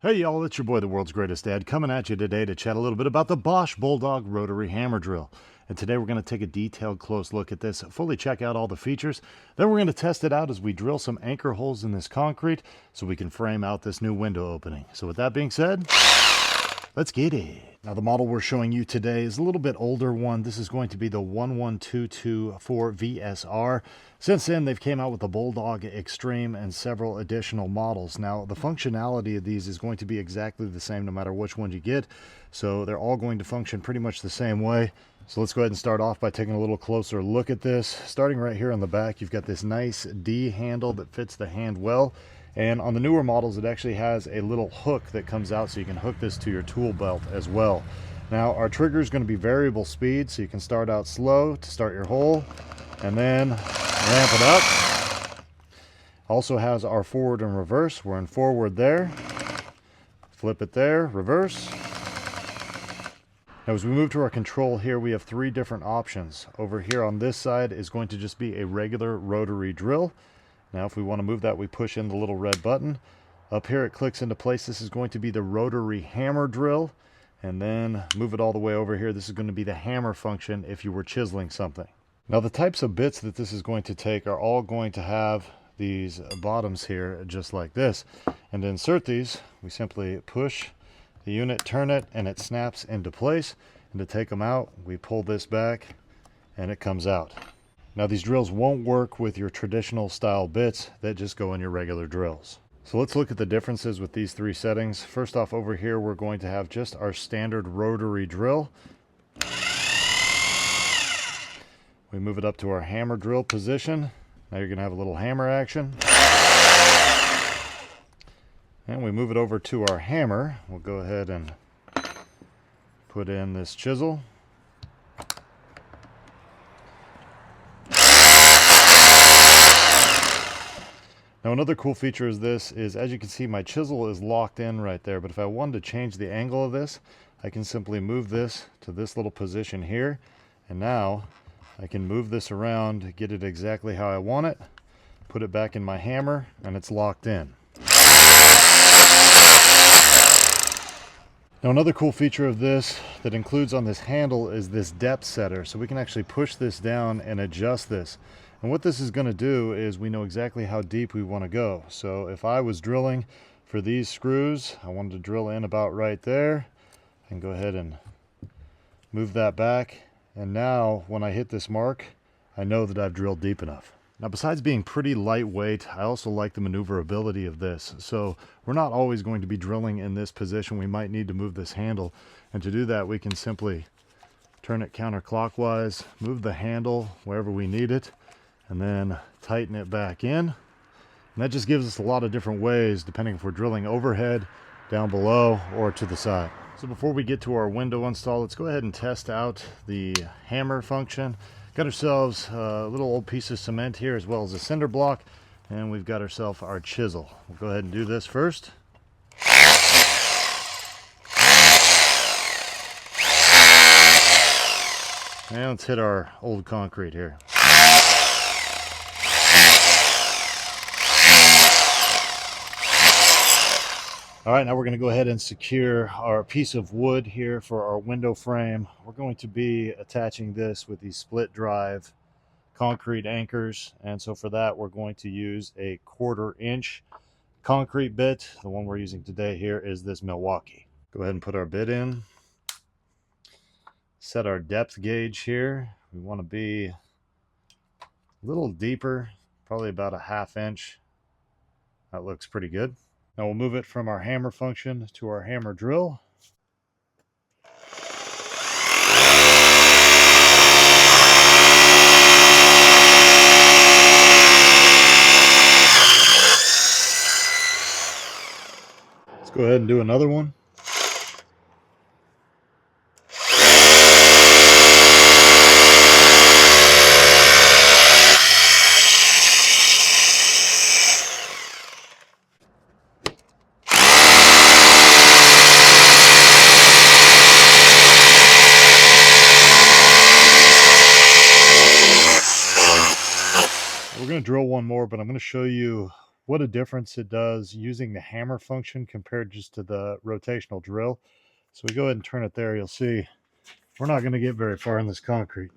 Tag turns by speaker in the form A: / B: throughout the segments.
A: Hey y'all, it's your boy, the world's greatest dad, coming at you today to chat a little bit about the Bosch Bulldog Rotary Hammer Drill. And today we're going to take a detailed close look at this, fully check out all the features. Then we're going to test it out as we drill some anchor holes in this concrete so we can frame out this new window opening. So with that being said, let's get it. Now the model we're showing you today is a little bit older one. This is going to be the 11224 VSR. Since then, they've came out with the Bulldog Xtreme and several additional models. Now the functionality of these is going to be exactly the same no matter which one you get. So they're all going to function pretty much the same way. So let's go ahead and start off by taking a little closer look at this. Starting right here on the back, you've got this nice D handle that fits the hand well. And on the newer models, it actually has a little hook that comes out so you can hook this to your tool belt as well. Now, our trigger is going to be variable speed, so you can start out slow to start your hole and then ramp it up. Also has our forward and reverse. We're in forward there. Flip it there, reverse. Now, as we move to our control here, we have three different options. Over here on this side is going to just be a regular rotary drill. Now, if we want to move that, we push in the little red button. Up here, it clicks into place. This is going to be the rotary hammer drill. And then move it all the way over here. This is going to be the hammer function if you were chiseling something. Now, the types of bits that this is going to take are all going to have these bottoms here, just like this. And to insert these, we simply push the unit, turn it, and it snaps into place. And to take them out, we pull this back, and it comes out. Now, these drills won't work with your traditional style bits that just go in your regular drills. So let's look at the differences with these three settings. First off, over here, we're going to have just our standard rotary drill. We move it up to our hammer drill position. Now you're going to have a little hammer action. And we move it over to our hammer. We'll go ahead and put in this chisel. Now, another cool feature is this is, as you can see, my chisel is locked in right there, but if I wanted to change the angle of this, I can simply move this to this little position here, and now I can move this around, get it exactly how I want it, put it back in my hammer, and it's locked in. Now, another cool feature of this that includes on this handle is this depth setter, so we can actually push this down and adjust this. And what this is going to do is we know exactly how deep we want to go. So if I was drilling for these screws, I wanted to drill in about right there, I can go ahead and move that back. And now when I hit this mark, I know that I've drilled deep enough. Now, besides being pretty lightweight, I also like the maneuverability of this. So we're not always going to be drilling in this position. We might need to move this handle. And to do that, we can simply turn it counterclockwise, move the handle wherever we need it, and then tighten it back in. And that just gives us a lot of different ways, depending if we're drilling overhead, down below, or to the side. So before we get to our window install, let's go ahead and test out the hammer function. Got ourselves a little old piece of cement here, as well as a cinder block, and we've got ourselves our chisel. We'll go ahead and do this first. And let's hit our old concrete here. All right, now we're going to go ahead and secure our piece of wood here for our window frame. We're going to be attaching this with these split drive concrete anchors. And so for that, we're going to use a 1/4 inch concrete bit. The one we're using today here is this Milwaukee. Go ahead and put our bit in. Set our depth gauge here. We want to be a little deeper, probably about a 1/2 inch. That looks pretty good. Now we'll move it from our hammer function to our hammer drill. Let's go ahead and do another one. We're going to drill one more, but I'm going to show you what a difference it does using the hammer function compared just to the rotational drill. So we go ahead and turn it there. You'll see we're not going to get very far in this concrete.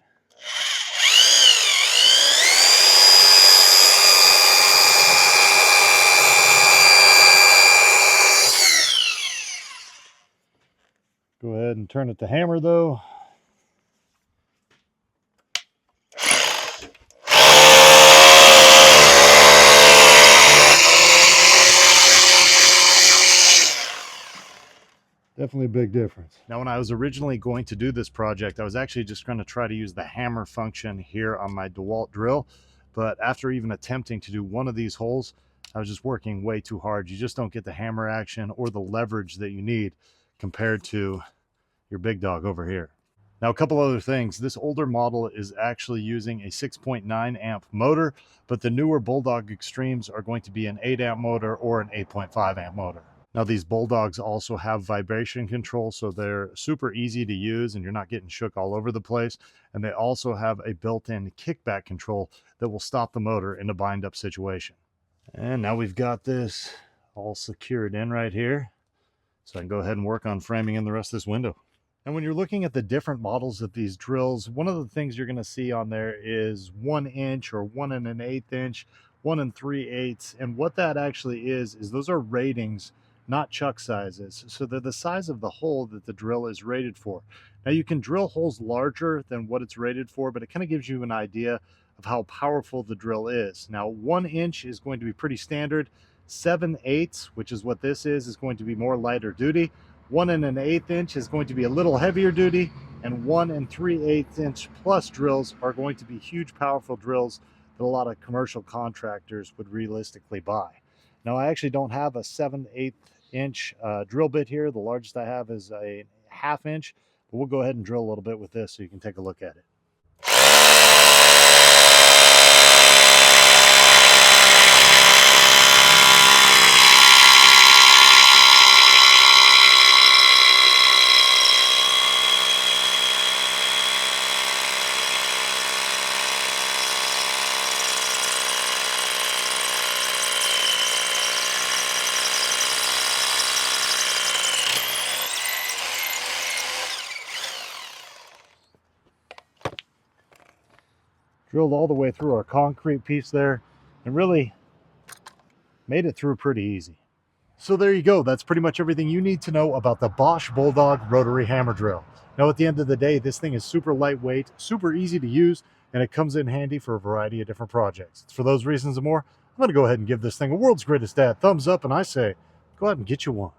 A: Go ahead and turn it to hammer though. Definitely a big difference. Now, when I was originally going to do this project, I was actually just going to try to use the hammer function here on my DeWalt drill. But after even attempting to do one of these holes, I was just working way too hard. You just don't get the hammer action or the leverage that you need compared to your big dog over here. Now, a couple other things. This older model is actually using a 6.9 amp motor, but the newer Bulldog Xtremes are going to be an 8 amp motor or an 8.5 amp motor. Now, these Bulldogs also have vibration control, so they're super easy to use and you're not getting shook all over the place. And they also have a built-in kickback control that will stop the motor in a bind-up situation. And now we've got this all secured in right here, so I can go ahead and work on framing in the rest of this window. And when you're looking at the different models of these drills, one of the things you're going to see on there is 1 inch or 1 1/8 inch, 1 3/8. And what that actually is those are ratings, not chuck sizes. So they're the size of the hole that the drill is rated for. Now you can drill holes larger than what it's rated for, but it kind of gives you an idea of how powerful the drill is. Now 1 inch is going to be pretty standard. 7/8, which is what this is going to be more lighter duty. 1 1/8 inch is going to be a little heavier duty, and 1 3/8 inch plus drills are going to be huge, powerful drills that a lot of commercial contractors would realistically buy. Now, I actually don't have a 7/8 inch drill bit here. The largest I have is a 1/2 inch, but we'll go ahead and drill a little bit with this so you can take a look at it. Drilled all the way through our concrete piece there and really made it through pretty easy. So there you go. That's pretty much everything you need to know about the Bosch Bulldog Rotary Hammer Drill. Now, at the end of the day, this thing is super lightweight, super easy to use, and it comes in handy for a variety of different projects. For those reasons and more, I'm going to go ahead and give this thing a world's greatest dad thumbs up, and I say, go out and get you one.